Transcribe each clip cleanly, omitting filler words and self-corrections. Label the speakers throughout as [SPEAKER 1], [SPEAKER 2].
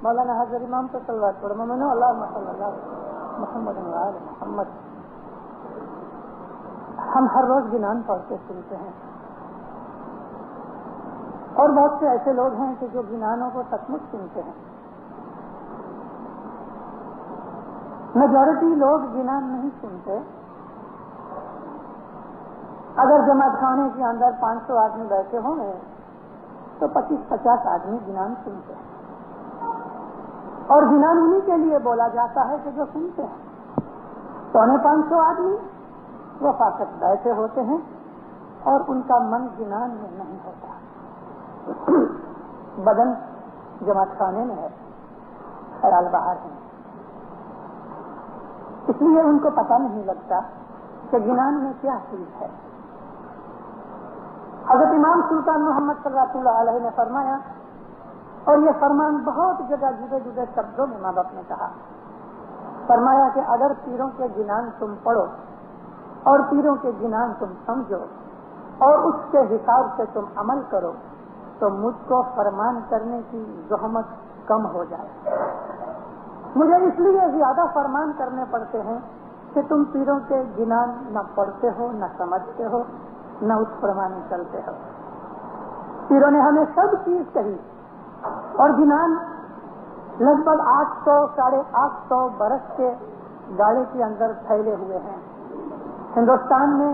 [SPEAKER 1] مولانا حضرت امام پر صلوات پڑھو مومنو اللہم صلی اللہ محمد و آل محمد۔ ہم ہر روز گنان پڑھتے سنتے ہیں، اور بہت سے ایسے لوگ ہیں کہ جو گنانوں کو سچ مچ سنتے ہیں۔ میجورٹی لوگ گنان نہیں سنتے۔ اگر جماعت خانے کے اندر 500 آدمی بیٹھے ہوں گے تو 25-50 آدمی گنان سنتے ہیں، اور گنان انہی کے لیے بولا جاتا ہے کہ جو سنتے ہیں۔ 550 آدمی وہ فقط بیٹھے ہوتے ہیں اور ان کا من گنان میں نہیں ہوتا، بدن جماعت خانے میں ہے، خیال باہر ہے، اس لیے ان کو پتہ نہیں لگتا کہ گنان میں کیا چیز ہے۔ حضرت امام سلطان محمد صلی اللہ علیہ نے فرمایا، اور یہ فرمان بہت جگہ جدے جدے شبدوں میں ماں باپ نے کہا، فرمایا کہ اگر پیروں کے گنان تم پڑھو اور پیروں کے گنان تم سمجھو اور اس کے حساب سے تم عمل کرو تو مجھ کو فرمان کرنے کی زحمت کم ہو جائے۔ مجھے اس لیے زیادہ فرمان کرنے پڑتے ہیں کہ تم پیروں کے گنان نہ پڑھتے ہو، نہ سمجھتے ہو، نہ اس فرمان چلتے ہو۔ پیروں نے ہمیں سب چیز کہی، اور گنان لگ بھگ 800-850 برس کے گاڑے کے اندر پھیلے ہوئے ہیں۔ ہندوستان میں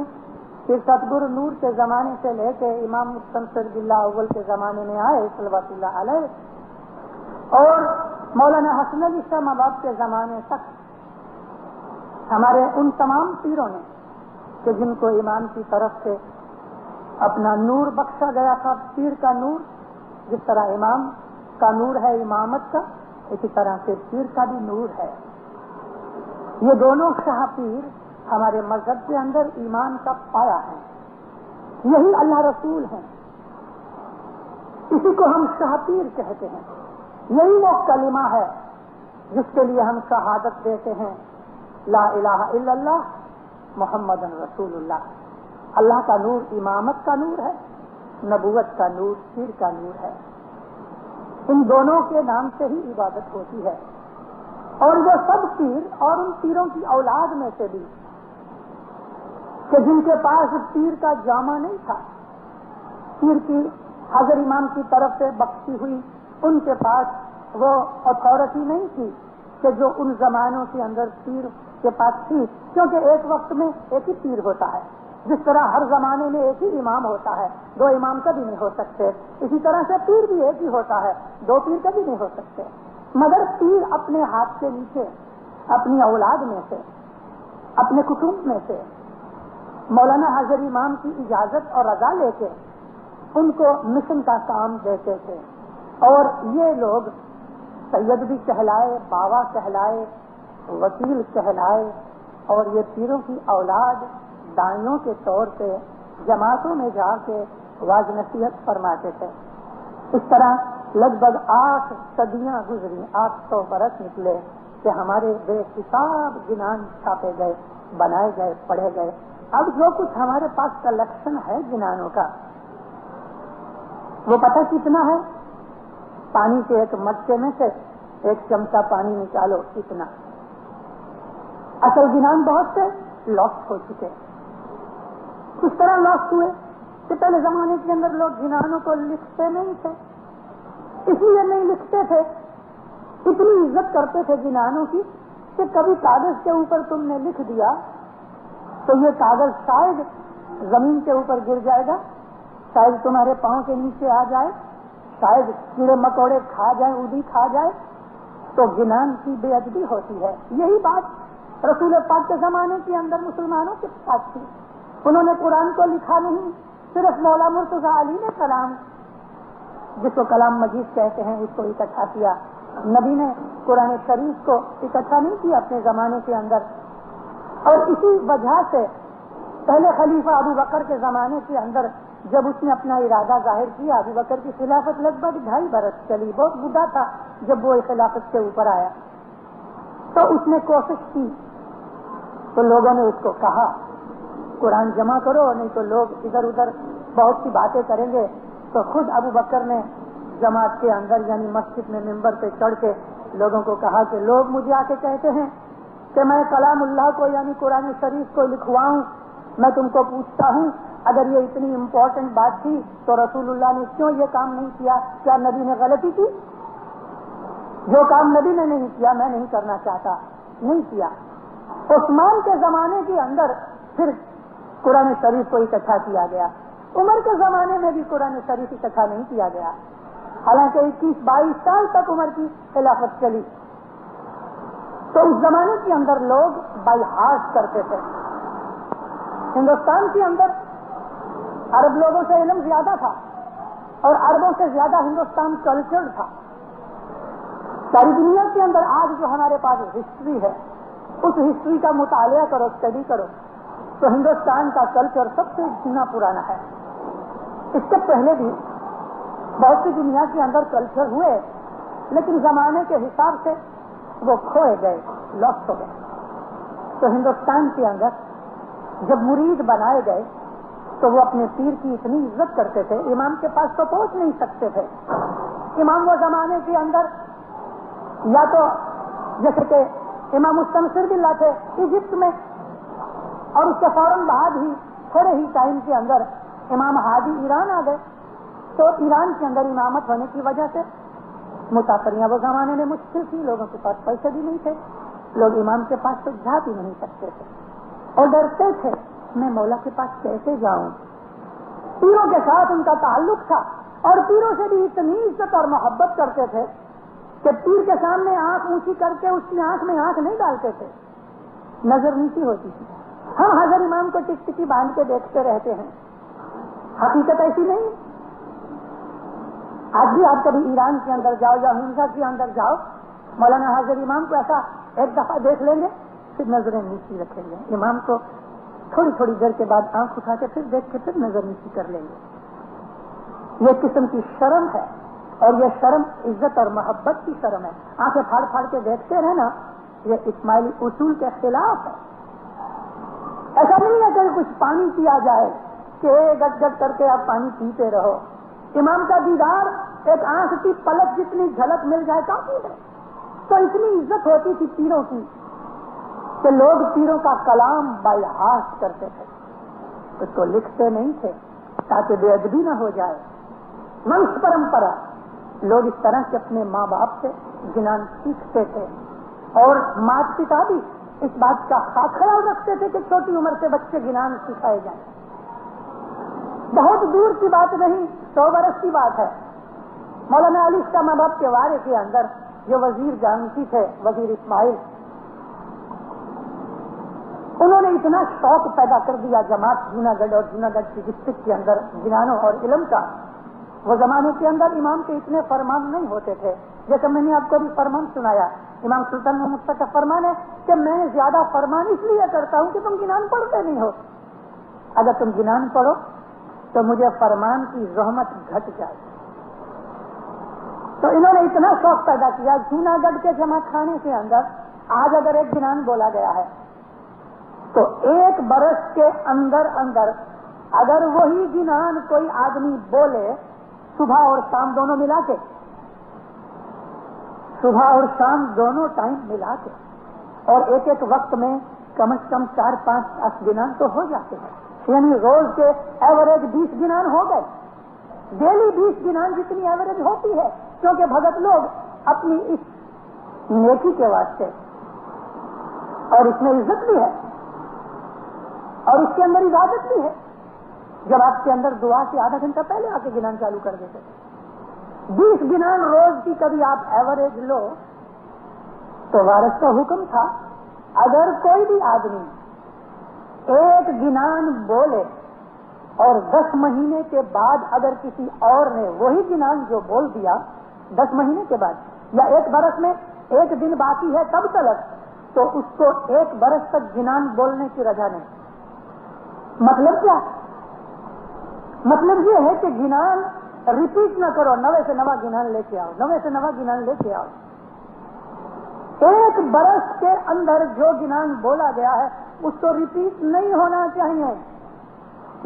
[SPEAKER 1] پھر ستگرو نور کے زمانے سے لے کے امام مستنصر باللہ اول کے زمانے میں آئے صلوات اللہ علیہ، اور مولانا حسن علی شاہ مباب کے زمانے تک ہمارے ان تمام پیروں نے کہ جن کو امام کی طرف سے اپنا نور بخشا گیا تھا، پیر کا نور، جس طرح امام کا نور ہے امامت کا، اسی طرح سے پیر کا بھی نور ہے۔ یہ دونوں شاہ پیر ہمارے مذہب کے اندر ایمان کا پایا ہے، یہی اللہ رسول ہیں، اسی کو ہم شاہ پیر کہتے ہیں۔ یہی وہ کلمہ ہے جس کے لیے ہم شہادت دیتے ہیں، لا الہ الا اللہ محمد رسول اللہ۔ اللہ کا نور امامت کا نور ہے، نبوت کا نور پیر کا نور ہے۔ ان دونوں کے نام سے ہی عبادت ہوتی ہے، اور وہ سب پیر اور ان پیروں کی اولاد میں سے بھی کہ جن کے پاس پیر کا جامہ نہیں تھا، پیر کی حضرت امام کی طرف سے بخشی ہوئی ان کے پاس وہ اتھارٹی نہیں تھی کہ جو ان زمانوں کے اندر پیر کے پاس تھی، کیونکہ ایک وقت میں ایک ہی پیر ہوتا ہے، جس طرح ہر زمانے میں ایک ہی امام ہوتا ہے، 2 امام کبھی نہیں ہو سکتے، اسی طرح سے پیر بھی ایک ہی ہوتا ہے، 2 پیر کبھی نہیں ہو سکتے۔ مگر پیر اپنے ہاتھ کے نیچے اپنی اولاد میں سے، اپنے کٹمب میں سے مولانا حضرت امام کی اجازت اور رضا لے کے ان کو مشن کا کام دیتے تھے، اور یہ لوگ سید بھی کہلائے، باوا کہلائے، وکیل کہلائے، اور یہ پیروں کی اولاد دائیوں کے طور پہ جماعتوں میں جا کے واعظ نصیحت فرماتے تھے۔ اس طرح لگ بھگ 8 صدیاں گزری، 800 برس نکلے کہ ہمارے بے حساب گنان چھاپے گئے، بنائے گئے، پڑھے گئے۔ اب جو کچھ ہمارے پاس کلیکشن ہے گنانوں کا، وہ پتہ کتنا ہے؟ پانی کے ایک مٹکے میں سے 1 چمچہ پانی نکالو، اتنا۔ اصل گنان بہت سے لاسٹ ہو چکے۔ کس طرح لاسٹ ہوئے کہ پہلے زمانے کے اندر لوگ گنانوں کو لکھتے نہیں تھے، اس لیے نہیں لکھتے تھے، اتنی عزت کرتے تھے گنانوں کی کہ کبھی کاغذ کے اوپر تم نے لکھ دیا تو یہ کاغذ شاید زمین کے اوپر گر جائے گا، شاید تمہارے پاؤں کے نیچے آ جائے، شاید کیڑے مکوڑے کھا جائیں، اودی کھا جائے، تو گنان کی بے ادبی ہوتی ہے۔ یہی بات رسول پاک کے زمانے کے اندر مسلمانوں کے ساتھ تھی۔ انہوں نے قرآن کو لکھا نہیں، صرف مولا مرتضیٰ علی نے کلام، جس کو کلام مجید کہتے ہیں، اس کو اکٹھا کیا۔ نبی نے قرآن شریف کو اکٹھا نہیں کیا اپنے زمانے کے اندر، اور اسی وجہ سے پہلے خلیفہ ابو بکر کے زمانے کے اندر جب اس نے اپنا ارادہ ظاہر کیا، ابو بکر کی خلافت لگ بھگ 2.5 برس چلی، بہت بوڑھا تھا جب وہ خلافت کے اوپر آیا، تو اس نے کوشش کی، تو لوگوں نے اس کو کہا قرآن جمع کرو، نہیں تو لوگ ادھر ادھر بہت سی باتیں کریں گے۔ تو خود ابو بکر نے جماعت کے اندر یعنی مسجد میں ممبر پہ چڑھ کے لوگوں کو کہا کہ لوگ مجھے آ کے کہتے ہیں کہ میں کلام اللہ کو یعنی قرآن شریف کو لکھواؤں. میں تم کو پوچھتا ہوں اگر یہ اتنی امپورٹنٹ بات تھی تو رسول اللہ نے کیوں یہ کام نہیں کیا؟ کیا نبی نے غلطی کی؟ جو کام نبی نے نہیں کیا میں نہیں کرنا چاہتا، نہیں کیا. عثمان کے زمانے کے اندر پھر قرآن شریف کو اکٹھا کیا گیا. عمر کے زمانے میں بھی قرآن شریف اکٹھا نہیں کیا گیا، حالانکہ 21-22 سال تک عمر کی خلافت چلی. تو اس زمانے کے اندر لوگ بائی ہارٹ کرتے تھے. ہندوستان کے اندر عرب لوگوں سے علم زیادہ تھا اور عربوں سے زیادہ ہندوستان کلچرڈ تھا. ساری دنیا کے اندر آج جو ہمارے پاس ہسٹری ہے اس ہسٹری کا مطالعہ کرو، اسٹڈی کرو تو ہندوستان کا کلچر سب سے گنا پرانا ہے. اس سے پہلے بھی بہت سی دنیا کے اندر کلچر ہوئے لیکن زمانے کے حساب سے وہ کھوئے گئے، لاسٹ ہو گئے. تو ہندوستان کے اندر جب مرید بنائے گئے تو وہ اپنے پیر کی اتنی عزت کرتے تھے، امام کے پاس تو پہنچ نہیں سکتے تھے. امام وہ زمانے کے اندر یا تو جیسے کہ امام مستنصر باللہ تھے ایجپٹ میں، اور اس کے فوراً بعد ہی تھوڑے ہی ٹائم کے اندر امام ہادی ایران آ گئے. تو ایران کے اندر امامت ہونے کی وجہ سے مسافریاں وہ زمانے میں مشکل تھی، لوگوں کے پاس پیسے بھی نہیں تھے، لوگ امام کے پاس تو جا بھی نہیں سکتے تھے اور ڈرتے تھے میں مولا کے پاس کیسے جاؤں. پیروں کے ساتھ ان کا تعلق تھا اور پیروں سے بھی اتنی عزت اور محبت کرتے تھے کہ پیر کے سامنے آنکھ اونچی کر کے اس کی آنکھ میں آنکھ نہیں ڈالتے تھے، نظر نیچی ہوتی تھی. ہم حضر امام کو ٹک ٹکی باندھ کے دیکھتے رہتے ہیں، حقیقت ایسی نہیں. آج بھی آپ کبھی ایران کے اندر جاؤ یا ہنسا کے اندر جاؤ، مولانا حضر امام کو ایسا ایک دفعہ دیکھ لیں گے پھر نظریں نیچی رکھیں گے، امام کو تھوڑی تھوڑی دیر کے بعد آنکھ اٹھا کے پھر دیکھ کے پھر نظر نیچی کر لیں گے. یہ قسم کی شرم ہے اور یہ شرم عزت اور محبت کی شرم ہے. آنکھیں پھاڑ پھاڑ کے دیکھتے رہنا یہ اسماعیلی اصول کے خلاف ہے. ایسا نہیں ہے کہ کچھ پانی پیا جائے کہ گٹ گٹ کر کے آپ پانی پیتے رہو. امام کا دیدار ایک آنکھ کی پلک جتنی جھلک مل جائے کافی ہے. تو اتنی عزت ہوتی تھی پیروں کی کہ لوگ پیروں کا کلام بائی ہارٹ کرتے تھے، اس کو لکھتے نہیں تھے تاکہ بے ادبی نہ ہو جائے. منش پرمپرا لوگ اس طرح سے اپنے ماں باپ سے گنان سیکھتے تھے اور مات پتا بھی اس بات کا خاص خیال رکھتے تھے کہ چھوٹی عمر سے بچے گنان سکھائے جائیں. بہت دور کی بات نہیں، 100 برس کی بات ہے. مولانا علی شاہ محبوب کے وارے کے اندر جو وزیر جانتی تھے، وزیر اسماعیل، انہوں نے اتنا شوق پیدا کر دیا جماعت جوناگڑھ اور جوناگڑھ کی ڈسٹرکٹ کے اندر گنانوں اور علم کا. وہ زمانے کے اندر امام کے اتنے فرمان نہیں ہوتے تھے، جیسے میں نے آپ کو بھی فرمان سنایا. امام سلطان محمود کا فرمان ہے کہ میں زیادہ فرمان اس لیے کرتا ہوں کہ تم گنان پڑھتے نہیں ہو. اگر تم گنان پڑھو تو مجھے فرمان کی زحمت گھٹ جائے. تو انہوں نے اتنا شوق پیدا کیا. جوناگڑھ کے جمع خانے کے اندر آج اگر ایک گنان بولا گیا ہے تو 1 برس کے اندر اندر اگر وہی گنان کوئی آدمی بولے صبح اور شام دونوں ملا کے، صبح اور شام دونوں ٹائم ملا کے، اور ایک ایک وقت میں کم از کم 4-5 گنان تو ہو جاتے ہیں. یعنی روز کے ایوریج 20 گنان ہو گئے. ڈیلی 20 گنان جتنی ایوریج ہوتی ہے، کیونکہ بھگت لوگ اپنی اس نیکی کے واسطے، اور اس میں عزت بھی ہے اور اس کے اندر عبادت بھی ہے. جب آپ کے اندر دعا سے آدھا گھنٹہ پہلے آ کے گنان چالو کر دیتے، 20 گنان روز کی کبھی آپ ایوریج لو تو وارث کا حکم تھا اگر کوئی بھی آدمی 1 گنان بولے اور 10 مہینے کے بعد اگر کسی اور نے وہی گنان جو بول دیا 10 مہینے کے بعد یا 1 برس میں 1 دن باقی ہے تب تلک، تو اس کو 1 برس تک گنان بولنے کی رجا نہیں. مطلب کیا؟ مطلب یہ ہے کہ گنان ریپیٹ نہ کرو، نوے سے نوا گنان لے کے آؤ، نوے سے نوا گنان لے کے آؤ. 1 برس کے اندر جو گنان بولا گیا ہے اس کو ریپیٹ نہیں ہونا چاہیے.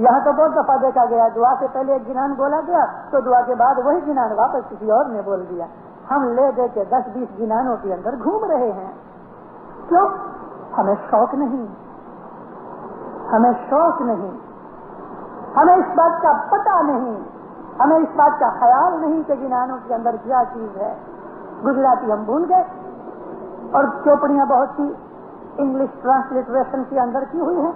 [SPEAKER 1] یہاں تو بہت دفعہ دیکھا گیا دعا سے پہلے ایک جنان بولا گیا تو دعا کے بعد وہی جنان واپس کسی اور نے بول دیا. ہم لے دے کے 10-20 جنانوں کے اندر گھوم رہے ہیں. کیوں؟ ہمیں شوق نہیں، ہمیں شوق نہیں، ہمیں اس بات کا پتہ نہیں، ہمیں اس بات کا خیال نہیں کہ جنانوں کے اندر کیا چیز ہے. گجراتی ہم بھول گئے اور چوپڑیاں بہت سی انگلش ٹرانسلیٹریشن کے اندر کی ہوئی ہیں،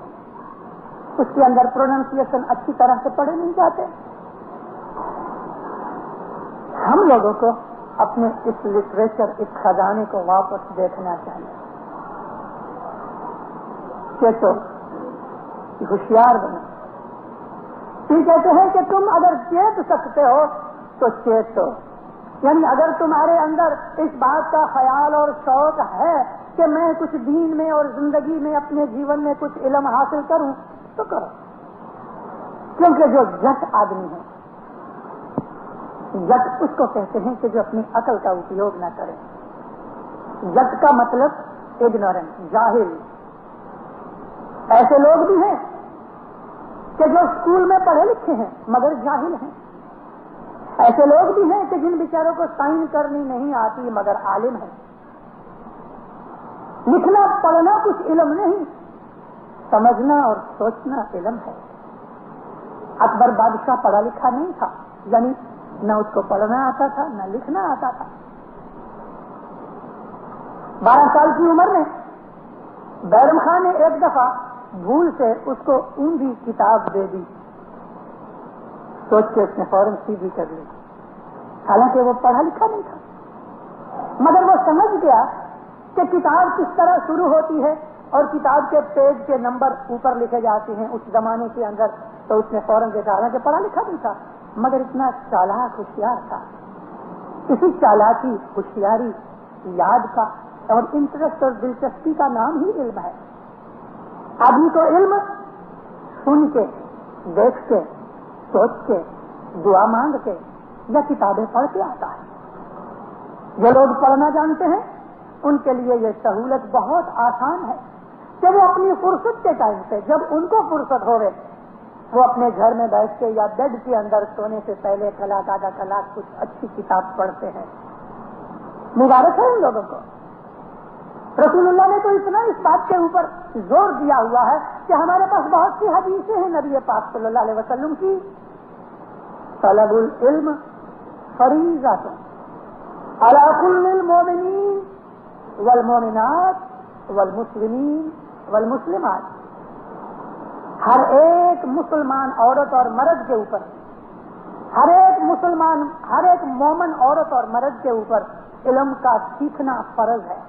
[SPEAKER 1] اس کے اندر پروننسیشن اچھی طرح سے پڑھے نہیں جاتے. ہم لوگوں کو اپنے اس لٹریچر، اس خزانے کو واپس دیکھنا چاہیے. چیتو، ہوشیار بنو. یہ کہتے ہیں کہ تم اگر چیت سکتے ہو تو چیتو، یعنی اگر تمہارے اندر اس بات کا خیال اور شوق ہے کہ میں کچھ دین میں اور زندگی میں اپنے جیون میں کچھ علم حاصل کروں تو کرو. کیونکہ جو جٹ آدمی ہے، جٹ اس کو کہتے ہیں کہ جو اپنی عقل کا اپیوگ نہ کرے. جٹ کا مطلب اگنورنٹ، جاہل. ایسے لوگ بھی ہیں کہ جو اسکول میں پڑھے لکھے ہیں مگر جاہل ہیں. ایسے لوگ بھی ہیں کہ جن بیچاروں کو سائن کرنی نہیں آتی مگر عالم ہیں. لکھنا پڑھنا کچھ علم نہیں، سمجھنا اور سوچنا علم ہے. اکبر بادشاہ پڑھا لکھا نہیں تھا، یعنی نہ اس کو پڑھنا آتا تھا نہ لکھنا آتا تھا. 12 سال کی عمر میں بیرم خان نے ایک دفعہ بھول سے اس کو اونگی کتاب دے دی. سوچ کے اس نے فوراً سیدھی کر لی، حالانکہ وہ پڑھا لکھا نہیں تھا، مگر وہ سمجھ گیا کہ کتاب کس طرح شروع ہوتی ہے اور کتاب کے پیج کے نمبر اوپر لکھے جاتے ہیں اس زمانے کے اندر. تو اس نے فوراً دیکھا، حالانکہ پڑھا لکھا نہیں تھا مگر اتنا چالاک ہوشیار تھا. اسی چالاکی، ہوشیاری، یاد کا اور انٹرسٹ اور دلچسپی کا نام ہی علم ہے. آدمی کو علم سن کے، دیکھ کے، سوچ کے، دعا مانگ کے یا کتابیں پڑھ کے آتا ہے. جو لوگ پڑھنا جانتے ہیں ان کے لیے یہ سہولت بہت آسان ہے کہ وہ اپنی فرصت کے ٹائم پہ، جب ان کو فرصت ہوئے، وہ اپنے گھر میں بیٹھ کے یا بیڈ کے اندر سونے سے پہلے کلاک آدھا کلاک کچھ اچھی کتاب پڑھتے ہیں. مبارک ہے ان لوگوں کو. رسول اللہ نے تو اتنا اس بات کے اوپر زور دیا ہوا ہے کہ ہمارے پاس بہت سی حدیثیں ہیں نبی پاک صلی اللہ علیہ وسلم کی. طلب العلم فریضۃ علی کل المؤمنین والمؤمنات والمسلمین والمسلمات. ہر ایک مسلمان عورت اور مرد کے اوپر، ہر ایک مسلمان، ہر ایک مومن عورت اور مرد کے اوپر علم کا سیکھنا فرض ہے.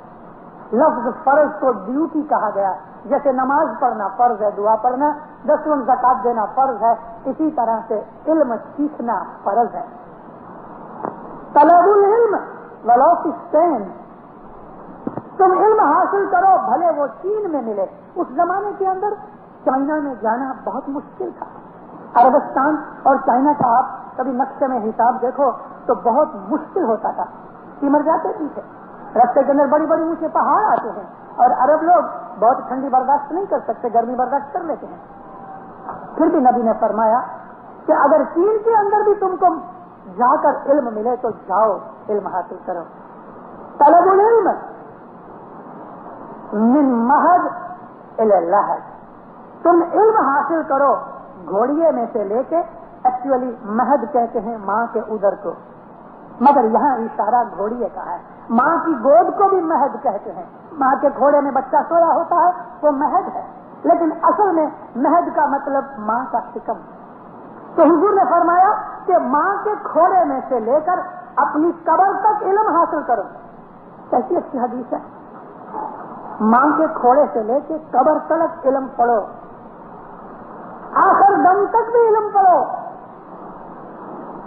[SPEAKER 1] لفظ فرض کو ڈیوٹی کہا گیا. جیسے نماز پڑھنا فرض ہے، دعا پڑھنا، 10 وقت زکات دینا فرض ہے، اسی طرح سے علم سیکھنا فرض ہے. طلب العلم ولو فی الصین، تم علم حاصل کرو بھلے وہ چین میں ملے. اس زمانے کے اندر چائنا میں جانا بہت مشکل تھا. عربستان اور چائنا کا آپ کبھی نقشے میں حساب دیکھو تو بہت مشکل ہوتا تھا. سمر جاتے بھی تھے، راستے کے اندر بڑی بڑی اونچے پہاڑ آتے ہیں اور عرب لوگ بہت ٹھنڈی برداشت نہیں کر سکتے، گرمی برداشت کر لیتے ہیں. پھر بھی نبی نے فرمایا کہ اگر چین کے اندر بھی تم کو جا کر علم ملے تو جاؤ، علم حاصل کرو. طلب العلم من مہد الی لحد، تم علم حاصل کرو گھوڑیے میں سے لے کے. ایکچولی مہد کہتے ہیں ماں کے ادر کو، مگر یہاں اشارہ گھوڑیے کا ہے. ماں کی گود کو بھی مہد کہتے ہیں. ماں کے کھوڑے میں بچہ سویا ہوتا ہے وہ مہد ہے، لیکن اصل میں مہد کا مطلب ماں کا شکم. تو حضور نے فرمایا کہ ماں کے کھوڑے میں سے لے کر اپنی قبر تک علم حاصل کرو. کیسی اچھی حدیث ہے. ماں کے کھوڑے سے لے کے قبر تک علم پڑھو، آخر دم تک بھی علم پڑھو.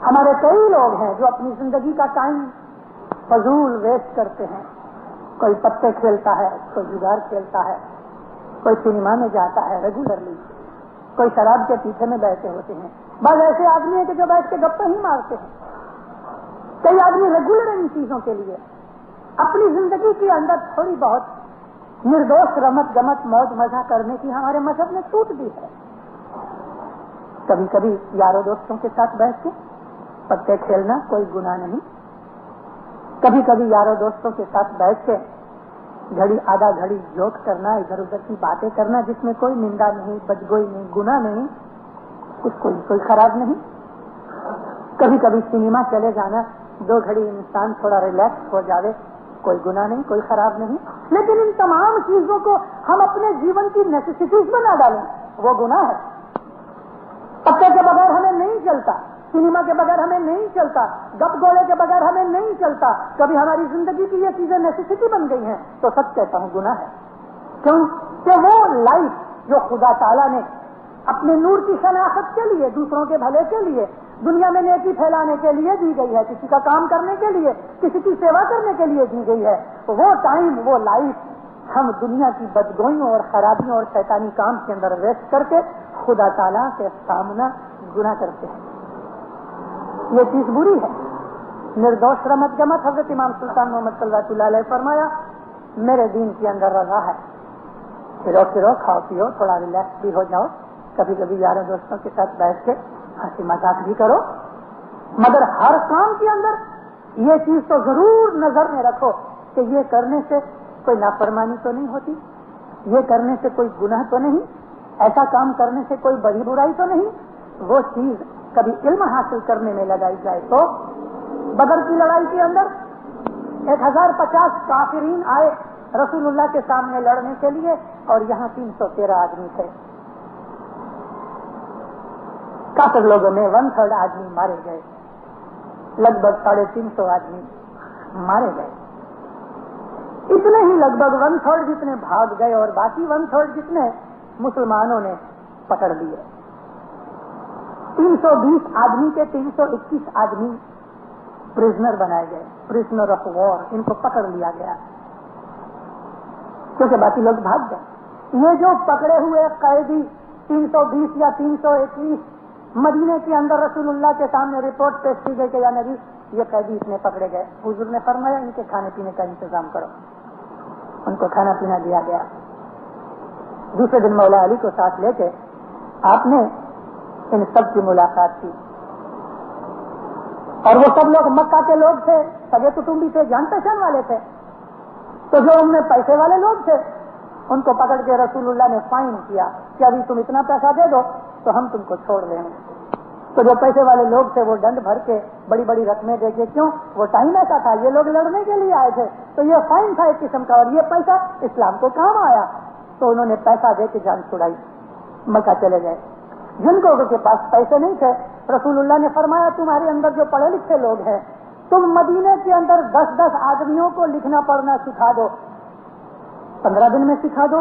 [SPEAKER 1] ہمارے کئی لوگ ہیں جو اپنی زندگی کا ٹائم فضول ویسٹ کرتے ہیں. کوئی پتے کھیلتا ہے، کوئی جگار کھیلتا ہے، کوئی سنیما میں جاتا ہے ریگولرلی، کوئی شراب کے پیچھے میں بیٹھے ہوتے ہیں. بعض ایسے آدمی ہیں کہ جو بیٹھ کے گپے ہی مارتے ہیں. کئی آدمی ریگولر ان چیزوں کے لیے اپنی زندگی کے اندر تھوڑی بہت نردوش رمت گمت موج مزہ کرنے کی ہمارے مذہب نے چھوٹ دی ہے. کبھی کبھی یاروں دوستوں کے ساتھ بیٹھ کے پتے کھیلنا کوئی گناہ نہیں. کبھی کبھی یاروں دوستوں کے ساتھ بیٹھ کے گھڑی آدھا گھڑی جوک کرنا, ادھر ادھر کی باتیں کرنا جس میں کوئی نندا نہیں, بدگوئی نہیں, گناہ نہیں, اس کو کوئی خراب نہیں. کبھی کبھی سنیما چلے جانا, 2 گھڑی انسان تھوڑا ریلیکس ہو جاوے, کوئی گناہ نہیں, کوئی خراب نہیں. لیکن ان تمام چیزوں کو ہم اپنے جیون کی نیسیسٹیز بنا ڈالیں, وہ گناہ ہے. پتے کے بغیر ہمیں نہیں چلتا, سنیما کے بغیر ہمیں نہیں چلتا, گپ گولے کے بغیر ہمیں نہیں چلتا. کبھی ہماری زندگی کی یہ چیزیں نیسیسٹی بن گئی ہیں تو سچ کہتا ہوں گناہ ہے. کیوں کہ وہ لائف جو خدا تعالیٰ نے اپنے نور کی شناخت کے لیے, دوسروں کے بھلے کے لیے, دنیا میں نیکی پھیلانے کے لیے دی گئی ہے, کسی کا کام کرنے کے لیے, کسی کی سیوا کرنے کے لیے دی گئی ہے, وہ ٹائم, وہ لائف ہم دنیا کی بدگوئیوں اور خرابیوں اور شیطانی کام کے اندر ویسٹ کر کے خدا تعالیٰ کے سامنا گناہ کرتے ہیں. یہ چیز بری ہے. نردوش رمت گمت حضرت امام سلطان محمد صلی اللہ علیہ فرمایا, میرے دین کے اندر رضا ہے, پھرو کھاؤ پیو, تھوڑا ریلیکس بھی ہو جاؤ, کبھی کبھی یاروں دوستوں کے ساتھ بیٹھ کے ہنسی مذاق بھی کرو, مگر ہر کام کے اندر یہ چیز تو ضرور نظر میں رکھو کہ یہ کرنے سے کوئی نافرمانی تو نہیں ہوتی, یہ کرنے سے کوئی گناہ تو نہیں, ایسا کام کرنے سے کوئی بڑی برائی تو نہیں. وہ چیز کبھی علم حاصل کرنے میں لگائی جائے تو بدر کی لڑائی کے اندر 1050 کافرین آئے رسول اللہ کے سامنے لڑنے کے لیے, اور یہاں 313 آدمی تھے. کافر لوگوں میں 1/3 آدمی مارے گئے, لگ بھگ 350 آدمی مارے گئے. اتنے ہی لگ بھگ 1/3 جتنے بھاگ گئے اور باقی 1/3 جتنے مسلمانوں نے پکڑ لیے. 320 آدمی کے 321 آدمی پرزنر بنائے گئے, پرزنر آف وار, ان کو پکڑ لیا گیا کیونکہ باقی لوگ بھاگ گئے. یہ جو پکڑے ہوئے قیدی 320 یا 321 مدینے کے اندر رسول اللہ کے سامنے رپورٹ پیش کی گئی کہ یا نبی یہ قیدی اتنے پکڑے گئے. حضور نے فرمایا ان کے کھانے پینے کا انتظام کرو. ان کو کھانا پینا دیا گیا. دوسرے دن مولا علی کو ساتھ لے کے آپ نے ان سب کی ملاقات کی, اور وہ سب لوگ مکہ کے لوگ تھے, سگے کٹمبی تھے, جان پہچان والے تھے. تو جو ان میں پیسے والے لوگ تھے ان کو پکڑ کے رسول اللہ نے فائن کیا کہ ابھی تم اتنا پیسہ دے دو تو ہم تم کو چھوڑ دیں گے. تو جو پیسے والے لوگ تھے وہ ڈنڈ بھر کے بڑی بڑی رقمیں دے کے, کیوں وہ ٹائم ایسا تھا, یہ لوگ لڑنے کے لیے آئے تھے, تو یہ فائن تھا ایک قسم کا, اور یہ پیسہ اسلام کو کام آیا. تو انہوں نے پیسہ دے کے جان چھڑائی, مکہ چلے گئے. جن کو کے پاس پیسے نہیں تھے رسول اللہ نے فرمایا تمہارے اندر جو پڑھے لکھے لوگ ہیں تم مدینے کے اندر 10 آدمیوں کو لکھنا پڑھنا سکھا دو, 15 دن میں سکھا دو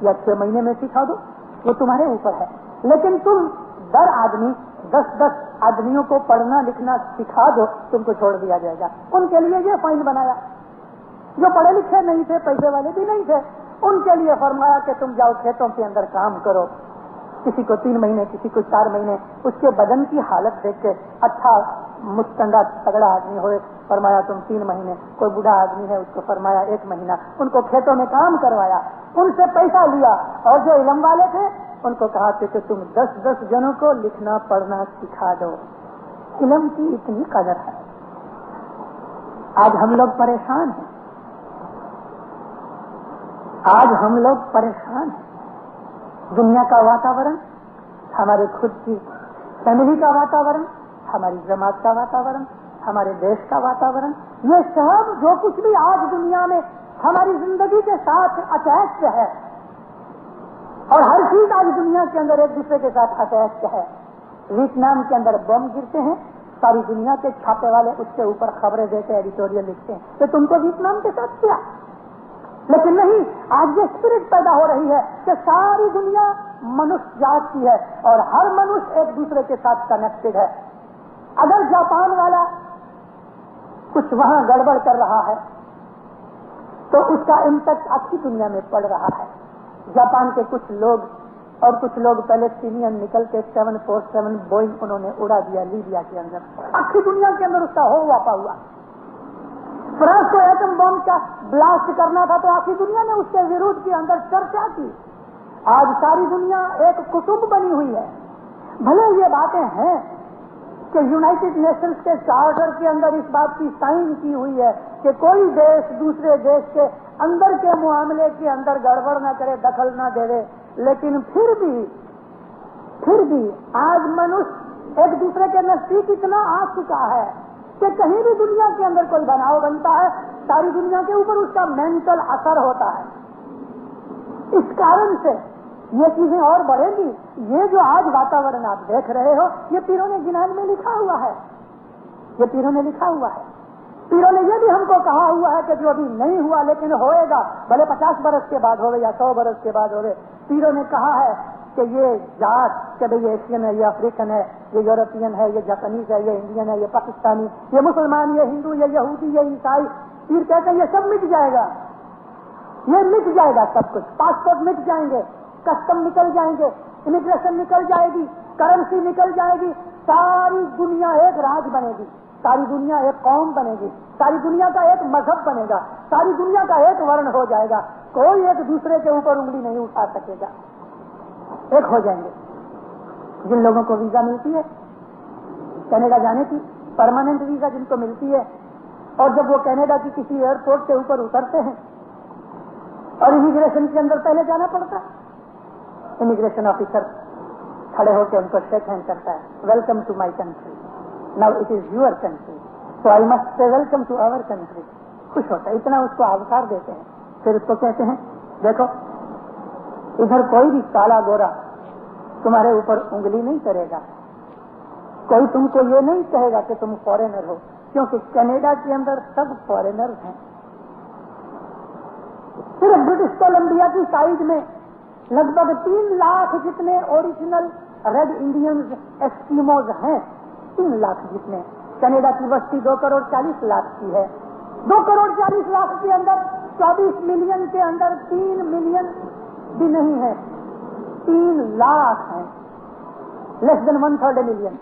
[SPEAKER 1] یا 6 مہینے میں سکھا دو, وہ تمہارے اوپر ہے. لیکن تم در آدمی 10 آدمیوں کو پڑھنا لکھنا سکھا دو, تم کو چھوڑ دیا جائے گا. ان کے لیے یہ فائن بنایا. جو پڑھے لکھے نہیں تھے, پیسے والے بھی نہیں تھے, ان کے لیے فرمایا کہ تم جاؤ کھیتوں کے اندر کام کرو. کسی کو 3 مہینے, کسی کو 4 مہینے. اس کے بدن کی حالت دیکھ کے اچھا مستنڈا تگڑا آدمی ہوئے فرمایا تم 3 مہینے, کوئی بوڑھا آدمی ہے اس کو فرمایا 1 مہینہ. ان کو کھیتوں میں کام کروایا, ان سے پیسہ لیا, اور جو علم والے تھے ان کو کہا کہ تم 10 جنوں کو لکھنا پڑھنا سکھا دو. علم کی اتنی قدر ہے. آج ہم لوگ پریشان ہیں, آج ہم لوگ پریشان ہیں. دنیا کا واتاورن, ہمارے خود کی فیملی کا واتاورن, ہماری جماعت کا واتاورن, ہمارے دیش کا واتاورن, یہ سب جو کچھ بھی آج دنیا میں ہماری زندگی کے ساتھ اٹیچ ہے, اور ہر چیز آج دنیا کے اندر ایک دوسرے کے ساتھ اٹیچ ہے. ویتنام کے اندر بم گرتے ہیں, ساری دنیا کے چھاپے والے اس کے اوپر خبریں دیتے, ایڈیٹوریل لکھتے ہیں کہ تم کو ویتنام کے ساتھ کیا. لیکن نہیں, آج یہ اسپرٹ پیدا ہو رہی ہے کہ ساری دنیا منشیہ جات کی ہے اور ہر منشیہ ایک دوسرے کے ساتھ کنیکٹڈ ہے. اگر جاپان والا کچھ وہاں گڑبڑ کر رہا ہے تو اس کا امپیکٹ آخری دنیا میں پڑ رہا ہے. جاپان کے کچھ لوگ پیلسٹینین نکل کے 747 بوئنگ انہوں نے اڑا دیا لیبیا کے اندر. آخری دنیا کے اندر اس کا ہو واپا ہوا. فرانس کو ایٹم بم کا بلاسٹ کرنا تھا تو آخری دنیا نے اس کے وروج کے اندر چرچا کی. آج ساری دنیا ایک کٹمب بنی ہوئی ہے. بھلے یہ باتیں ہیں کہ یونائٹڈ نیشنز کے چارٹر کے اندر اس بات کی سائن کی ہوئی ہے کہ کوئی دیش دوسرے دیش کے اندر کے معاملے کے اندر گڑبڑ نہ کرے، دخل نہ دے، لیکن پھر بھی آج منشیہ ایک دوسرے کے نزدیک اتنا آ چکا ہے کہ کہیں بھی دنیا کے اندر کوئی بناؤ بنتا ہے، ساری دنیا کے اوپر اس کا مینٹل اثر ہوتا ہے۔ اس کارن سے یہ چیزیں اور بڑھیں گی۔ یہ جو آج واتاورن آپ دیکھ رہے ہو، یہ پیروں نے جنان میں لکھا ہوا ہے، یہ پیروں نے لکھا ہوا ہے۔ پیروں نے یہ بھی ہم کو کہا ہوا ہے کہ جو ابھی نہیں ہوا لیکن ہوئے گا، بھلے 50 برس کے بعد ہوئے یا 100 برس کے بعد ہوئے۔ پیروں نے کہا ہے کہ یہ ذات کہ بھئی یہ ایشین ہے، یہ افریقن ہے، یہ یورپین ہے، یہ جاپانیز ہے، یہ انڈین ہے، یہ پاکستانی، یہ مسلمان، یہ ہندو، یہ یہودی، یہ عیسائی۔ پیر کہتے ہیں یہ سب مٹ جائے گا، یہ مٹ جائے گا سب کچھ۔ پاسپورٹ مٹ جائیں گے، کسٹم نکل جائیں گے، امیگریشن نکل جائے گی، کرنسی نکل جائے گی، ساری دنیا ایک راج بنے گی، ساری دنیا ایک قوم بنے گی، ساری دنیا کا ایک مذہب بنے گا، ساری دنیا کا ایک ورن ہو جائے گا، کوئی ایک دوسرے کے اوپر انگلی نہیں اٹھا سکے گا، ایک ہو جائیں گے۔ جن لوگوں کو ویزا ملتی ہے کینیڈا جانے کی، پرماننٹ ویزا جن کو ملتی ہے، اور جب وہ کینیڈا کی کسی ایئرپورٹ کے اوپر اترتے ہیں اور امیگریشن کے اندر پہلے جانا پڑتا ہے، امیگریشن آفیسر کھڑے ہو کے ان کو شیک ہینڈ کرتا ہے، welcome to my country, now it is your country, so I must say welcome to our country. خوش ہوتا ہے، اتنا اس کو آوکار دیتے ہیں۔ پھر اس کو کہتے ہیں دیکھو ادھر کوئی بھی کالا گورا تمہارے اوپر انگلی نہیں کرے گا، کوئی تم کو یہ نہیں کہے گا کہ تم فارینر ہو، کیونکہ کینیڈا کے اندر سب فارینر ہیں۔ صرف برٹش کولمبیا کی سائڈ میں لگ بھگ 3 لاکھ جتنے اوریجنل ریڈ انڈینز ایسکیموز ہیں، 3 لاکھ جتنے۔ کینیڈا کی بستی 2 کروڑ 40 لاکھ کی ہے، 2 کروڑ 40 لاکھ کے اندر 24 ملین کے اندر 3 ملین بھی نہیں ہے، 3 لاکھ ہیں، لیس دین 1/3 ملین۔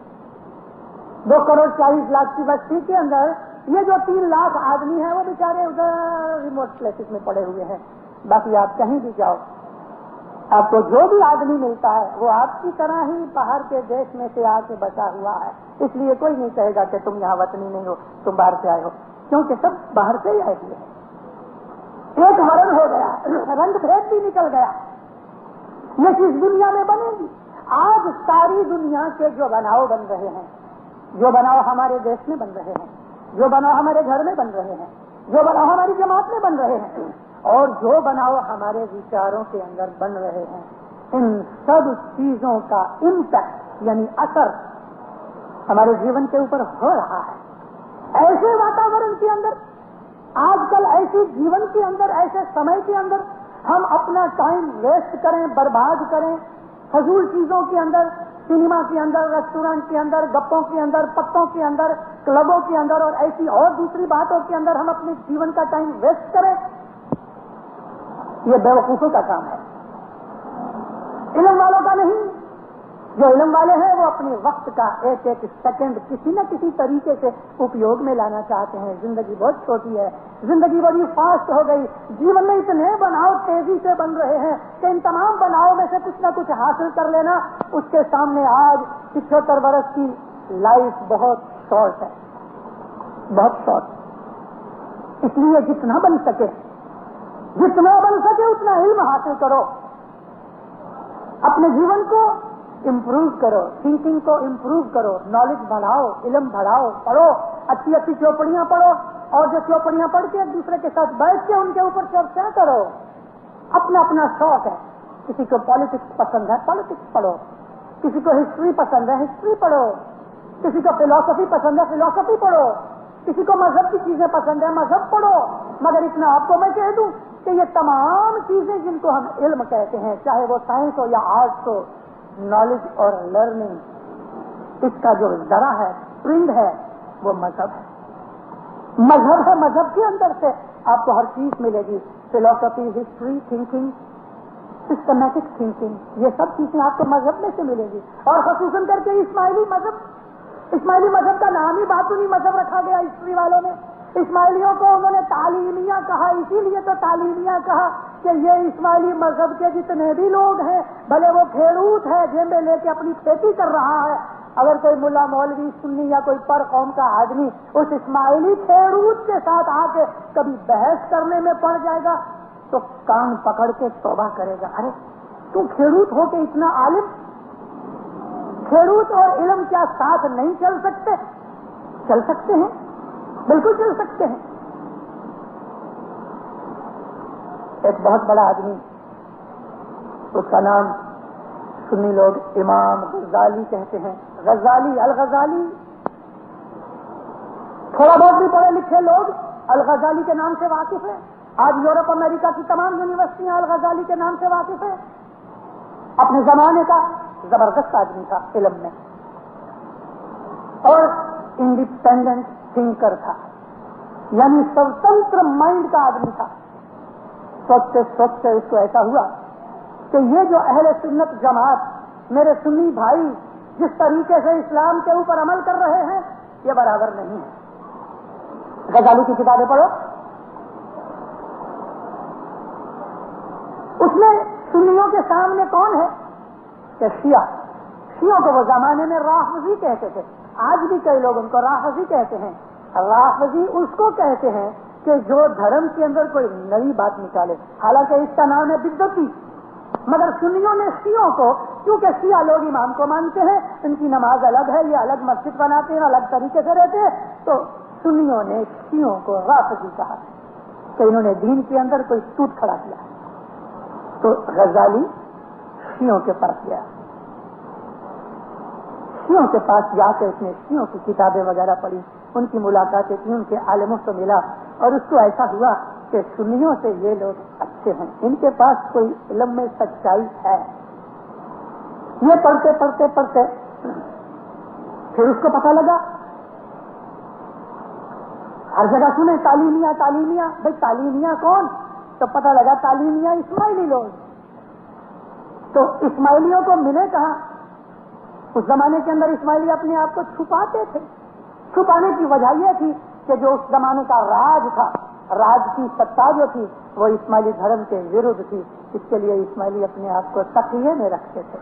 [SPEAKER 1] 2 کروڑ 40 لاکھ کی بستی کے اندر یہ جو 3 لاکھ آدمی ہیں وہ بیچارے ادھر ریموٹ پلیسز میں پڑے ہوئے ہیں۔ باقی آپ کہیں بھی جاؤ، آپ کو جو بھی آدمی ملتا ہے وہ آپ کی طرح ہی باہر کے دیش میں سے آ کے بچا ہوا ہے، اس لیے کوئی نہیں کہے گا کہ تم یہاں وطنی نہیں ہو، تم باہر سے آئے ہو، کیونکہ سب باہر سے ہی آئے ہوئے ہیں۔ ایک ورن ہو گیا، رنگ بھید بھی نکل گیا۔ یہ چیز دنیا میں بنے گی۔ آج ساری دنیا کے جو بناؤ بن رہے ہیں، جو بناؤ ہمارے دیش میں بن رہے ہیں، جو بناؤ ہمارے گھر میں بن رہے ہیں، جو بناؤ ہماری جماعت میں بن رہے ہیں، اور جو بناؤ ہمارے وچاروں کے اندر بن رہے ہیں، ان سب چیزوں کا امپیکٹ یعنی اثر ہمارے جیون کے اوپر ہو رہا ہے۔ ایسے واتاورن کے اندر آج کل، ایسی جیون کے اندر، ایسے سمے کے اندر ہم اپنا ٹائم ویسٹ کریں، برباد کریں فضول چیزوں کے اندر، سنیما کے اندر، ریسٹورینٹ کے اندر، گپوں کے اندر، پتوں کے اندر، کلبوں کے اندر اور ایسی اور دوسری باتوں کے اندر ہم اپنے جیون کا ٹائم ویسٹ کریں، یہ بیوقوفوں کا کام ہے، علم والوں کا نہیں۔ جو علم والے ہیں وہ اپنے وقت کا ایک ایک سیکنڈ کسی نہ کسی طریقے سے اپیوگ میں لانا چاہتے ہیں۔ زندگی بہت چھوٹی ہے، زندگی بڑی فاسٹ ہو گئی، جیون میں اتنے بناؤ تیزی سے بن رہے ہیں کہ ان تمام بناؤ میں سے کچھ نہ کچھ حاصل کر لینا اس کے سامنے آج 75 برس کی لائف بہت شارٹ ہے، بہت شارٹ۔ اس لیے جتنا بن سکے اتنا علم حاصل کرو، اپنے جیون کو امپروو کرو، تھنکنگ کو امپروو کرو، نالج بڑھاؤ، علم بڑھاؤ، پڑھو، اچھی اچھی چوپڑیاں پڑھو، اور جو چوپڑیاں پڑھ کے ایک دوسرے کے ساتھ بیٹھ کے ان کے اوپر چرچا کرو۔ اپنا اپنا شوق ہے، کسی کو پالیٹکس پسند ہے پالیٹکس پڑھو، کسی کو ہسٹری پسند ہے ہسٹری پڑھو، کسی کو فلسفی پسند ہے فلسفی پڑھو، کسی کو مذہب کی چیزیں پسند ہے مذہب پڑھو۔ مگر اتنا آپ کو میں کہہ دوں کہ یہ تمام چیزیں جن کو ہم علم کہتے ہیں، چاہے وہ سائنس ہو یا آرٹس ہو، نالج اور لرننگ، اس کا جو ذرا ہے، اسپرنگ ہے، وہ مذہب ہے۔ مذہب ہے، مذہب کے اندر سے آپ کو ہر چیز ملے گی، فلسفی، ہسٹری، تھنکنگ، سسٹمیٹک تھنکنگ، یہ سب چیزیں آپ کو مذہب میں سے ملے گی۔ اور خصوصاً کر کے اسماعیلی مذہب کا نام ہی باطنی مذہب رکھا گیا ہسٹری والوں نے۔ اسماعیلیوں کو انہوں نے تعلیمیہ کہا، اسی لیے تو تعلیمیہ کہا کہ یہ اسماعیلی مذہب کے جتنے بھی لوگ ہیں، بھلے وہ کھیڑوت ہے جیمبے لے کے اپنی کھیتی کر رہا ہے، اگر کوئی ملا مولوی سنی یا کوئی پر قوم کا آدمی اس اسماعیلی کھیڑوت کے ساتھ آ کے کبھی بحث کرنے میں پڑ جائے گا تو کان پکڑ کے توبہ کرے گا، ارے تو کھیڑوت ہو کے اتنا عالم، کھیڑوت اور علم کیا ساتھ نہیں چل سکتے؟ چل سکتے ہیں، بالکل چل سکتے ہیں۔ ایک بہت بڑا آدمی، اس کا نام سنی لوگ امام غزالی کہتے ہیں، غزالی، الغزالی، تھوڑا بہت بھی پڑھے لکھے لوگ الغزالی کے نام سے واقف ہیں۔ آج یورپ امریکہ کی تمام یونیورسٹیاں الغزالی کے نام سے واقف ہیں۔ اپنے زمانے کا زبردست آدمی تھا علم میں، اور انڈیپینڈنٹ تھنکر تھا، یعنی سوتنتر مائنڈ کا آدمی تھا۔ سوچتے سوچتے اس کو ایسا ہوا کہ یہ جو اہل سنت جماعت میرے سنی بھائی جس طریقے سے اسلام کے اوپر عمل کر رہے ہیں یہ برابر نہیں ہے۔ غزالی کی کتابیں پڑھو، اس میں سنیوں کے سامنے کون ہے کہ شیعوں کو وہ زمانے میں رافضی کہتے تھے، آج بھی کئی لوگ ان کو رافضی کہتے ہیں۔ رافضی اس کو کہتے ہیں کہ جو دھرم کے اندر کوئی نئی بات نکالے، حالانکہ اس کا نام ہے بدعتی، مگر سنیوں نے شیعوں کو، کیونکہ شیعہ لوگ امام کو مانتے ہیں، ان کی نماز الگ ہے، یہ الگ مسجد بناتے ہیں، الگ طریقے سے رہتے ہیں، تو سنیوں نے شیعوں کو رافضی کہا کہ انہوں نے دین کے اندر کوئی ٹوٹ کھڑا کیا۔ تو غزالی شیعوں کے پاس گیا، شیعوں کے پاس جا کے اس نے شیعوں کی کتابیں وغیرہ پڑھی، ان کی ملاقاتیں کی، ان کے عالموں سے ملا، اور اس کو ایسا ہوا کہ سنیوں سے یہ لوگ اچھے ہیں، ان کے پاس کوئی علم میں سچائی ہے۔ یہ پڑھتے پڑھتے پڑھتے پھر اس کو پتہ لگا، ہر جگہ سنے تعلیمیہ تعلیمیہ، بھائی تعلیمیہ کون؟ تو پتہ لگا تعلیمیہ اسماعیلی لوگ۔ تو اسماعیلیوں کو ملے کہاں؟ اس زمانے کے اندر اسماعیلی اپنے آپ کو چھپاتے تھے۔ چھپانے کی وجہ یہ تھی کہ جو اس زمانے کا راج تھا، راج کی ستا جو تھی وہ اسماعیلی دھرم کے ورد تھی، اس کے لیے اسماعیلی اپنے آپ کو تقیے میں رکھتے تھے۔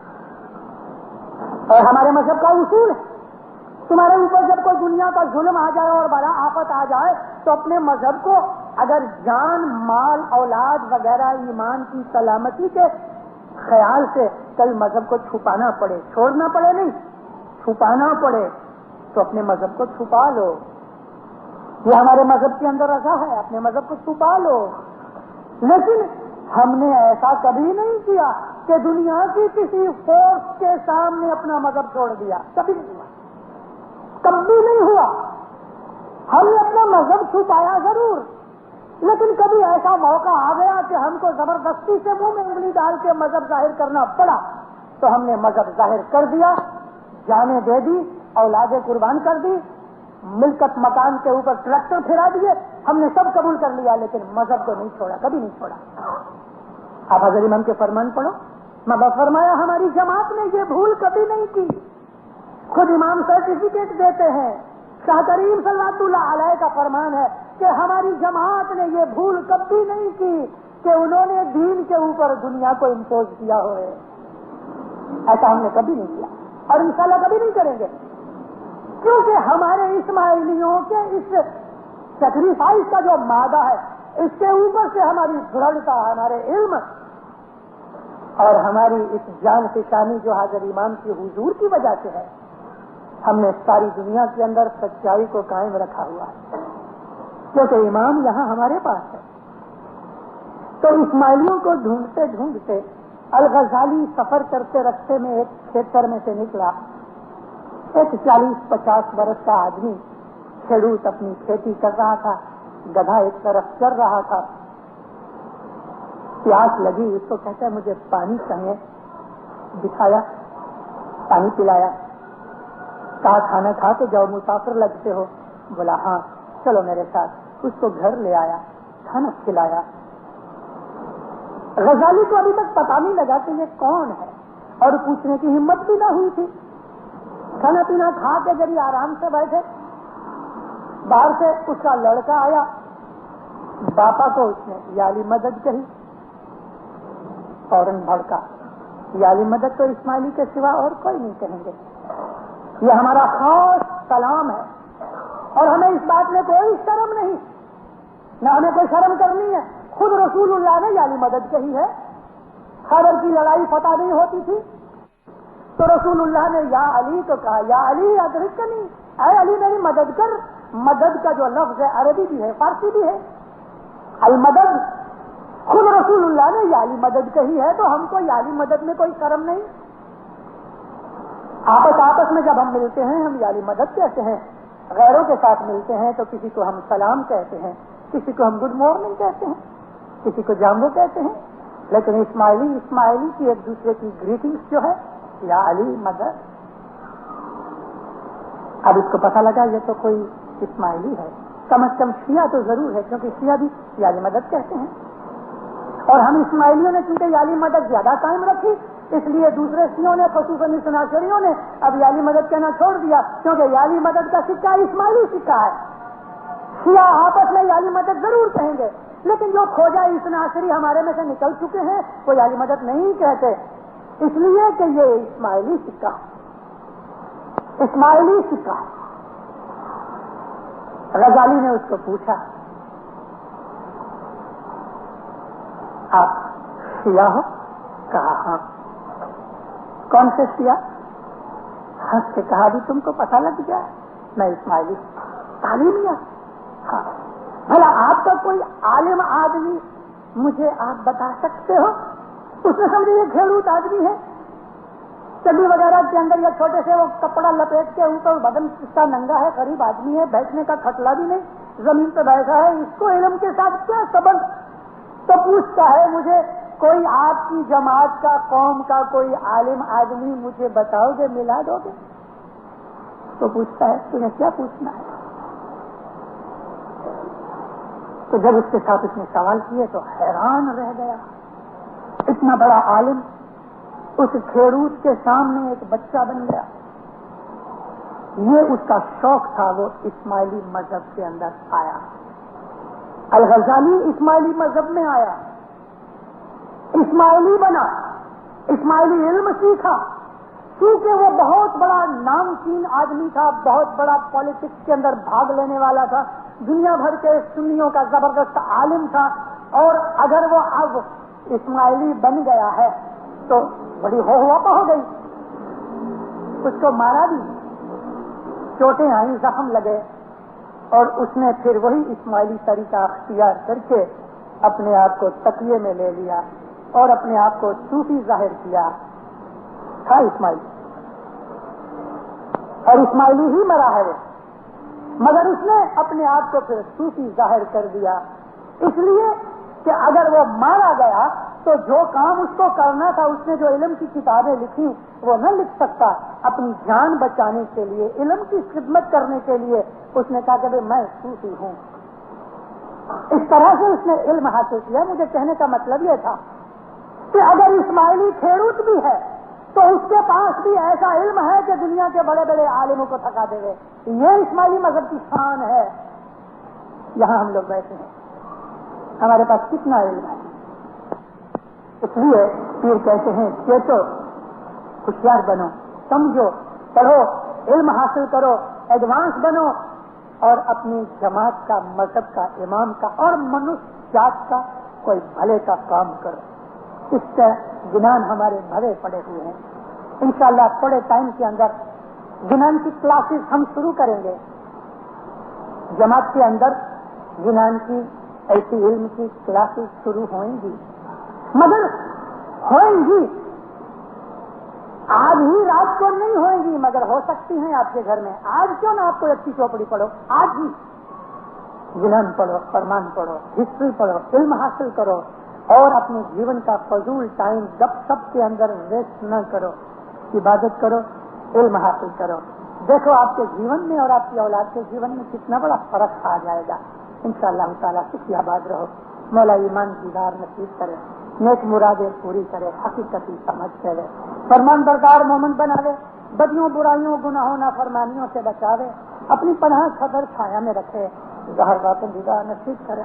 [SPEAKER 1] اور ہمارے مذہب کا اصول ہے، تمہارے اوپر جب کوئی دنیا کا ظلم آ جائے اور بڑا آفت آ جائے تو اپنے مذہب کو، اگر جان مال اولاد وغیرہ ایمان کی سلامتی کے خیال سے کل مذہب کو چھپانا پڑے، چھوڑنا پڑے نہیں، چھپانا پڑے تو اپنے مذہب کو چھپا لو۔ یہ ہمارے مذہب کے اندر رضا ہے، اپنے مذہب کو چھپا لو۔ لیکن ہم نے ایسا کبھی نہیں کیا کہ دنیا کی کسی فورس کے سامنے اپنا مذہب چھوڑ دیا، کبھی نہیں ہوا، کبھی نہیں ہوا۔ ہم نے اپنا مذہب چھپایا ضرور، لیکن کبھی ایسا موقع آ گیا کہ ہم کو زبردستی سے منہ میں انگلی ڈال کے مذہب ظاہر کرنا پڑا تو ہم نے مذہب ظاہر کر دیا، جانیں دے دی، اولادیں قربان کر دی، ملکت مکان کے اوپر ٹریکٹر پھرا دیے، ہم نے سب قبول کر لیا، لیکن مذہب کو نہیں چھوڑا، کبھی نہیں چھوڑا۔ آپ حضرت امام کے فرمان پڑھو، میں فرمایا ہماری جماعت نے یہ بھول کبھی نہیں کی، خود امام سرٹیفکیٹ دیتے ہیں، شاہ کریم صلی اللہ علیہ کا فرمان ہے کہ ہماری جماعت نے یہ بھول کبھی نہیں کی کہ انہوں نے دین کے اوپر دنیا کو امپوز کیا ہوئے، ایسا ہم نے کبھی نہیں کیا اور انشاءاللہ کبھی نہیں کریں گے، کیونکہ ہمارے اسماعیلیوں کے اس سیکریفائس کا جو مادہ ہے اس کے اوپر سے ہماری دھڑتا، ہمارے علم اور ہماری اس جان فشانی جو حاضر امام کی حضور کی وجہ سے ہے، ہم نے ساری دنیا کے اندر سچائی کو قائم رکھا ہوا ہے، کیونکہ امام یہاں ہمارے پاس ہے۔ تو اسماعیلیوں کو ڈھونڈتے ڈھونڈتے الغزالی سفر کرتے رستے میں ایک کھیتر میں سے نکلا، ایک 40-50 برس کا آدمی کھیڑوت اپنی کھیتی کر رہا تھا، گدھا ایک طرف چر رہا تھا، پیاس لگی، اس کو کہتا ہے مجھے پانی چاہیے، دکھایا، پانی پلایا، کہا کھانا کھا کے جاؤ، مسافر لگتے ہو، بولا ہاں چلو میرے ساتھ، اس کو گھر لے آیا، کھانا کھلایا۔ غزالی کو ابھی تک پتا نہیں لگا کہ یہ کون ہے اور پوچھنے کی ہمت بھی نہ ہوئی تھی۔ کھانا پینا کھا کے جب آرام سے بیٹھے، باہر سے اس کا لڑکا آیا، باپا کو اس نے یا علی مدد کہی، فوراً بھڑکا، یا علی مدد تو اسماعیلی کے سوا اور کوئی نہیں کہیں گے، یہ ہمارا خاص سلام ہے، اور ہمیں اس بات میں کوئی شرم نہیں، نہ ہمیں کوئی شرم کرنی ہے۔ خود رسول اللہ نے یا علی مدد کہی ہے۔ خیبر کی لڑائی فتح نہیں ہوتی تھی تو رسول اللہ نے یا علی تو کہا، یا علی ادرکنی، اے علی میری مدد کر۔ مدد کا جو لفظ ہے عربی بھی ہے فارسی بھی ہے، المدد، خود رسول اللہ نے یا علی مدد کہی ہے تو ہم کو یا علی مدد میں کوئی شرم نہیں۔ آپس میں جب ہم ملتے ہیں ہم یا علی مدد کہتے ہیں، غیروں کے ساتھ ملتے ہیں تو کسی کو ہم سلام کہتے ہیں، کسی کو ہم گڈ مارننگ کہتے ہیں، کسی کو جامو کہتے ہیں، لیکن اسماعیلی کی ایک دوسرے کی گریٹنگز جو ہے یا علی مدد۔ اب اس کو پتہ لگا یہ تو کوئی اسماعیلی ہے، کم از کم شیعہ تو ضرور ہے، کیونکہ شیعہ بھی یا علی مدد کہتے ہیں، اور ہم اسماعیلیوں نے چونکہ یا علی مدد زیادہ قائم رکھی اس لیے دوسرے شیعوں نے خصوصاً اثناعشریوں نے اب یا علی مدد کہنا چھوڑ دیا، کیونکہ یا علی مدد کا سکہ اسماعیلی سکہ ہے۔ شیعہ آپس میں یا علی مدد ضرور کہیں گے، لیکن جو کھوجا اثناعشری ہمارے میں سے نکل چکے ہیں وہ یا علی مدد نہیں کہتے، اس لیے کہ یہ اسماعیلی سکہ ہے، اسماعیلی سکہ ہے۔ غزالی نے اس کو پوچھا، آپ شیعہ ہو؟ کہا ہاں۔ کون سے شیعہ؟ ہنس کے کہا بھی تم کو پتہ لگ گیا میں اسماعیلی تعلیم یا ہاں۔ بھلا آپ کا کوئی عالم آدمی مجھے آپ بتا سکتے ہو؟ اس نے سمجھے یہ کھیلوت آدمی ہے، چڈی وغیرہ کے اندر یا چھوٹے سے وہ کپڑا لپیٹ کے اوپر بدن اس کا ننگا ہے، غریب آدمی ہے، بیٹھنے کا کھٹلا بھی نہیں، زمین پہ بیٹھا ہے، اس کو علم کے ساتھ کیا سبب؟ تو پوچھتا ہے مجھے کوئی آپ کی جماعت کا قوم کا کوئی عالم آدمی مجھے بتاؤ گے، ملا دو گے؟ تو پوچھتا ہے تمہیں کیا پوچھنا ہے؟ تو جب اس کے ساتھ اس نے سوال کیے تو حیران رہ گیا، اتنا بڑا عالم اس کھیڑوت کے سامنے ایک بچہ بن گیا۔ یہ اس کا شوق تھا، وہ اسماعیلی مذہب کے اندر آیا۔ الغزالی اسماعیلی مذہب میں آیا، اسماعیلی بنا، اسماعیلی علم سیکھا، کیونکہ وہ بہت بڑا نامچین آدمی تھا، بہت بڑا پالیٹکس کے اندر بھاگ لینے والا تھا، دنیا بھر کے سنیوں کا زبردست عالم تھا، اور اگر وہ اب اسماعیلی بن گیا ہے تو بڑی ہو گئی، اس کو مارا بھی، چوٹیں آئیں، زخم لگے، اور اس نے پھر وہی اسماعیلی طریقہ اختیار کر کے اپنے آپ کو تکیے میں لے لیا اور اپنے آپ کو صوفی ظاہر کیا۔ تھا اسماعیلی اور اسماعیلی ہی مرا ہے وہ، مگر اس نے اپنے آپ کو پھر صوفی ظاہر کر دیا، اس لیے کہ اگر وہ مارا گیا تو جو کام اس کو کرنا تھا، اس نے جو علم کی کتابیں لکھی وہ نہ لکھ سکتا، اپنی جان بچانے کے لیے، علم کی خدمت کرنے کے لیے اس نے کہا کہ میں صوفی ہوں۔ اس طرح سے اس نے علم حاصل کیا۔ مجھے کہنے کا مطلب یہ تھا کہ اگر اسماعیلی کھیڑوت بھی ہے تو اس کے پاس بھی ایسا علم ہے کہ دنیا کے بڑے بڑے عالموں کو تھکا دے گے۔ یہ اسماعیلی مذہب کی شان ہے۔ یہاں ہم لوگ بیٹھے ہیں، ہمارے پاس کتنا علم ہے، اس لیے پیر کہتے ہیں چیتو، ہوشیار بنو، سمجھو، پڑھو، علم حاصل کرو، ایڈوانس بنو، اور اپنی جماعت کا، مذہب کا، امام کا اور منشیات کا کوئی بھلے کا کام کرو۔ اس سے جنان ہمارے بھرے پڑے ہوئے ہیں۔ انشاءاللہ تھوڑے ٹائم کے اندر جنان کی کلاسز ہم شروع کریں گے، جماعت کے اندر جنان کی ایسی علم کی کلاسز شروع ہوئیں گی، مگر ہوئیں گی آج ہی رات کو نہیں ہوئیں گی، مگر ہو سکتی ہیں آپ کے گھر میں۔ آج کیوں نہ آپ کوئی اچھی چوپڑی پڑھو، آج ہی جنان پڑھو، فرمان پڑھو، ہسٹری پڑھو، علم حاصل کرو، اور اپنے جیون کا فضول ٹائم گپ سپ کے اندر ویسٹ نہ کرو، عبادت کرو، علم حاصل کرو۔ دیکھو آپ کے جیون میں اور آپ کی اولاد کے جیون میں کتنا بڑا فرق آ جائے گا۔ انشاءاللہ تعالیٰ سکھی آباد رہو، مولا ایمان دیدار نصیب کرے، نیک مرادیں پوری کرے، حقیقتی سمجھ کرے، فرمان بردار مومن بناوے، بدیوں برائیوں گناہوں نافرمانیوں سے بچاوے، اپنی پناہ صدر چھایا میں رکھے، ظاہر باطن دیدار نصیب کرے۔